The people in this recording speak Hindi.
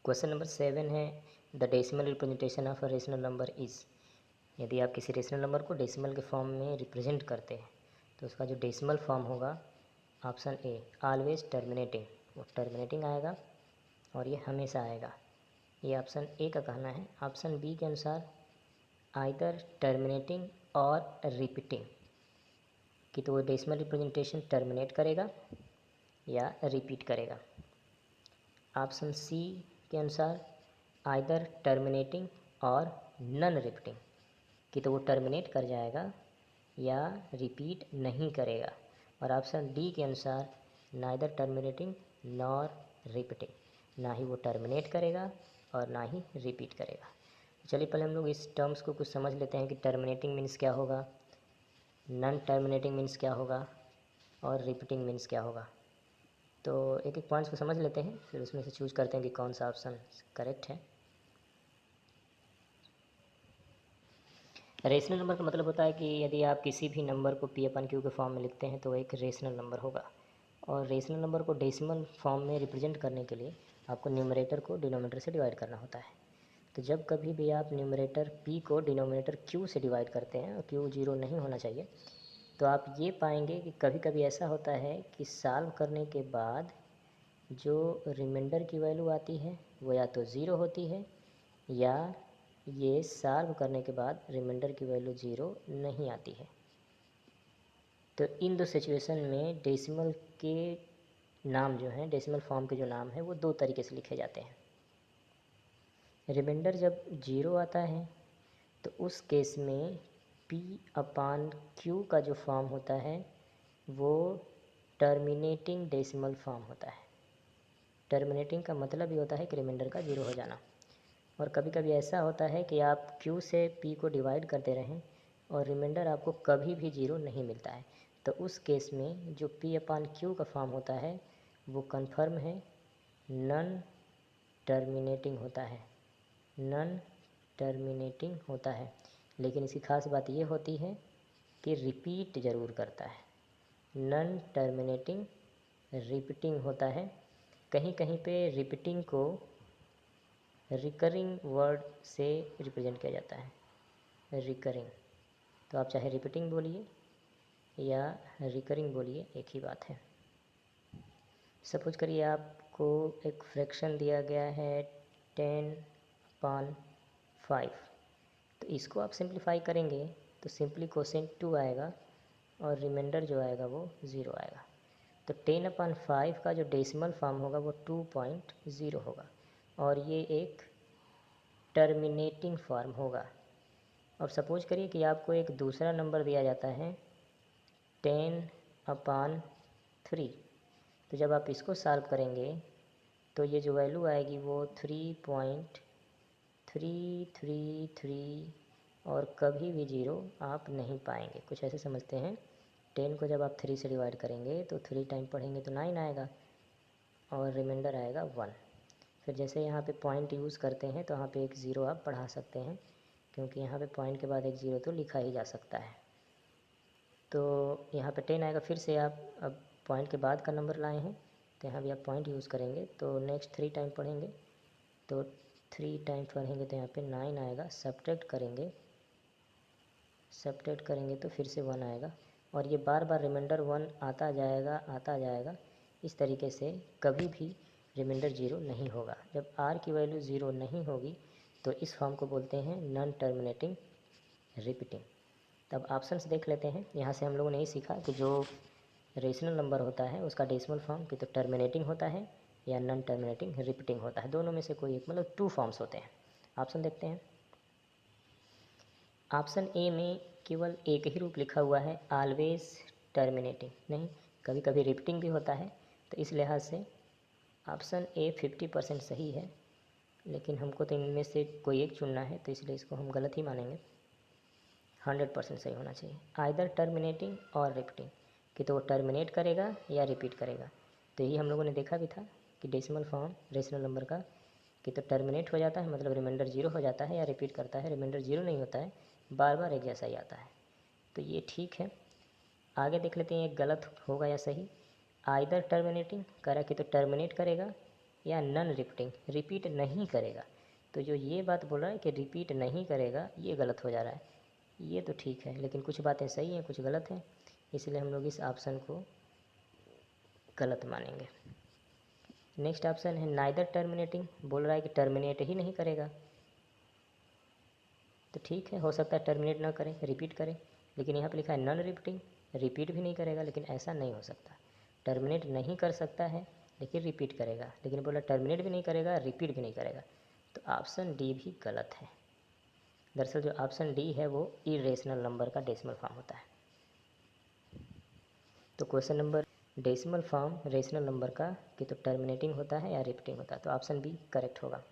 क्वेश्चन नंबर 7 है the decimal representation of a rational number is. यदि आप किसी रेशनल नंबर को डेसिमल के फॉर्म में रिप्रेजेंट करते हैं तो उसका जो डेसिमल फॉर्म होगा, ऑप्शन ए ऑलवेज टर्मिनेटिंग, वो टर्मिनेटिंग आएगा और ये हमेशा आएगा। ये ऑप्शन ए का कहना है। ऑप्शन बी के अनुसार आइदर टर्मिनेटिंग और रिपीटिंग, कि तो वो डेसिमल रिप्रेजेंटेशन टर्मिनेट करेगा या रिपीट करेगा। ऑप्शन सी के अनुसार आइदर टर्मिनेटिंग और नन रिपीटिंग, कि तो वो टर्मिनेट कर जाएगा या रिपीट नहीं करेगा। और ऑप्शन डी के अनुसार नाइदर टर्मिनेटिंग नॉर रिपीटिंग, ना ही वो टर्मिनेट करेगा और ना ही रिपीट करेगा। चलिए पहले हम लोग इस टर्म्स को कुछ समझ लेते हैं कि टर्मिनेटिंग मीन्स क्या होगा, नन टर्मिनेटिंग मीन्स क्या होगा और रिपीटिंग मीन्स क्या होगा। तो एक एक पॉइंट्स को समझ लेते हैं, फिर उसमें से चूज़ करते हैं कि कौन सा ऑप्शन करेक्ट है। रेशनल नंबर का मतलब होता है कि यदि आप किसी भी नंबर को पी अपन क्यू के फॉर्म में लिखते हैं तो वो एक रेशनल नंबर होगा। और रेशनल नंबर को डेसिमल फॉर्म में रिप्रेजेंट करने के लिए आपको न्यूमरेटर को डिनोमिनेटर से डिवाइड करना होता है। तो जब कभी भी आप न्यूमरेटर p को डिनोमिनेटर q से डिवाइड करते हैं और q 0 नहीं होना चाहिए, तो आप ये पाएंगे कि कभी कभी ऐसा होता है कि सॉल्व करने के बाद जो रिमाइंडर की वैल्यू आती है वो या तो ज़ीरो होती है या ये सॉल्व करने के बाद रिमाइंडर की वैल्यू ज़ीरो नहीं आती है। तो इन दो सिचुएशन में डेसिमल के नाम जो हैं, डेसिमल फॉर्म के जो नाम है वो दो तरीके से लिखे जाते हैं। रिमाइंडर जब ज़ीरो आता है तो उस केस में p/q का जो फॉर्म होता है वो टर्मिनेटिंग डेसिमल फॉर्म होता है। टर्मिनेटिंग का मतलब ये होता है कि रिमाइंडर का ज़ीरो हो जाना। और कभी कभी ऐसा होता है कि आप q से p को डिवाइड करते रहें और रिमाइंडर आपको कभी भी ज़ीरो नहीं मिलता है, तो उस केस में जो p/q का फॉर्म होता है वो कन्फर्म है, नन टर्मिनेटिंग होता है, नन टर्मिनेटिंग होता है। लेकिन इसकी ख़ास बात ये होती है कि रिपीट ज़रूर करता है, नन टर्मिनेटिंग रिपीटिंग होता है। कहीं कहीं पे रिपीटिंग को रिकरिंग वर्ड से रिप्रेजेंट किया जाता है, रिकरिंग। तो आप चाहे रिपीटिंग बोलिए या रिकरिंग बोलिए, एक ही बात है। सपोज करिए आपको एक फ्रैक्शन दिया गया है 10/5, तो इसको आप सिंप्लीफाई करेंगे तो सिंपली कोसेंट 2 आएगा और रिमाइंडर जो आएगा वो 0 आएगा। तो 10/5 का जो डेसिमल फॉर्म होगा वो 2.0 होगा और ये एक टर्मिनेटिंग फॉर्म होगा। अब सपोज करिए कि आपको एक दूसरा नंबर दिया जाता है 10/3, तो जब आप इसको सॉल्व करेंगे तो ये जो वैल्यू आएगी वो 3.333 और कभी भी ज़ीरो आप नहीं पाएंगे। कुछ ऐसे समझते हैं, 10 को जब आप 3 से डिवाइड करेंगे तो 3 टाइम पढ़ेंगे तो 9 आएगा और रिमाइंडर आएगा 1। फिर जैसे यहाँ पे पॉइंट यूज़ करते हैं तो यहाँ पे एक ज़ीरो आप बढ़ा सकते हैं, क्योंकि यहाँ पे पॉइंट के बाद एक ज़ीरो तो लिखा ही जा सकता है। तो यहाँ पे 10 आएगा। फिर से आप अब पॉइंट के बाद का नंबर लाए हैं तो यहाँ भी आप पॉइंट यूज़ करेंगे तो नेक्स्ट 3 टाइम पढ़ेंगे तो 3 टाइम पढ़ेंगे तो यहाँ पे 9 आएगा। सब्ट्रैक्ट करेंगे तो फिर से 1 आएगा और ये बार बार रिमाइंडर 1 आता जाएगा। इस तरीके से कभी भी रिमाइंडर 0 नहीं होगा। जब r की वैल्यू 0 नहीं होगी तो इस फॉर्म को बोलते हैं नॉन टर्मिनेटिंग रिपीटिंग। तब ऑप्शंस देख लेते हैं। यहाँ से हम लोगों ने ये सीखा कि जो रेशनल नंबर होता है उसका डेसिमल फॉर्म कि तो टर्मिनेटिंग होता है या नॉन टर्मिनेटिंग रिपीटिंग होता है। दोनों में से कोई एक, मतलब 2 फॉर्म्स होते हैं। ऑप्शन देखते हैं। ऑप्शन ए में केवल एक ही रूप लिखा हुआ है, ऑलवेज टर्मिनेटिंग नहीं, कभी कभी रिपीटिंग भी होता है। तो इस लिहाज से ऑप्शन ए 50% सही है, लेकिन हमको तो इनमें से कोई एक चुनना है तो इसलिए इसको हम गलत ही मानेंगे। 100% सही होना चाहिए, आइदर टर्मिनेटिंग और रिपीटिंग, कि तो वो टर्मिनेट करेगा या रिपीट करेगा। तो यही हम लोगों ने देखा भी था कि डेसिमल फॉर्म रेशनल नंबर का कि तो टर्मिनेट हो जाता है, मतलब रिमाइंडर 0 हो जाता है, या रिपीट करता है, रिमाइंडर 0 नहीं होता है, बार बार एक जैसा ही आता है। तो ये ठीक है। आगे देख लेते हैं ये गलत होगा या सही। आइदर टर्मिनेटिंग कह रहा कि तो टर्मिनेट करेगा या नॉन रिपीटिंग, रिपीट नहीं करेगा। तो जो ये बात बोल रहा है कि रिपीट नहीं करेगा, ये गलत हो जा रहा है। ये तो ठीक है, लेकिन कुछ बातें सही हैं, कुछ गलत हैं, इसलिए हम लोग इस ऑप्शन को गलत मानेंगे। नेक्स्ट ऑप्शन है नाइदर टर्मिनेटिंग, बोल रहा है कि टर्मिनेट ही नहीं करेगा। तो ठीक है, हो सकता है टर्मिनेट ना करें, रिपीट करें, लेकिन यहाँ पे लिखा है नॉन रिपीटिंग, रिपीट भी नहीं करेगा, लेकिन ऐसा नहीं हो सकता। टर्मिनेट नहीं कर सकता है लेकिन रिपीट करेगा, लेकिन बोला टर्मिनेट भी नहीं करेगा, रिपीट भी नहीं करेगा। तो ऑप्शन डी भी गलत है। दरअसल जो ऑप्शन डी है वो इरेशनल नंबर का डेसिमल फॉर्म होता है। तो question number, decimal form rational number का कि तो टर्मिनेटिंग होता है या रिपीटिंग होता है, तो ऑप्शन बी करेक्ट होगा।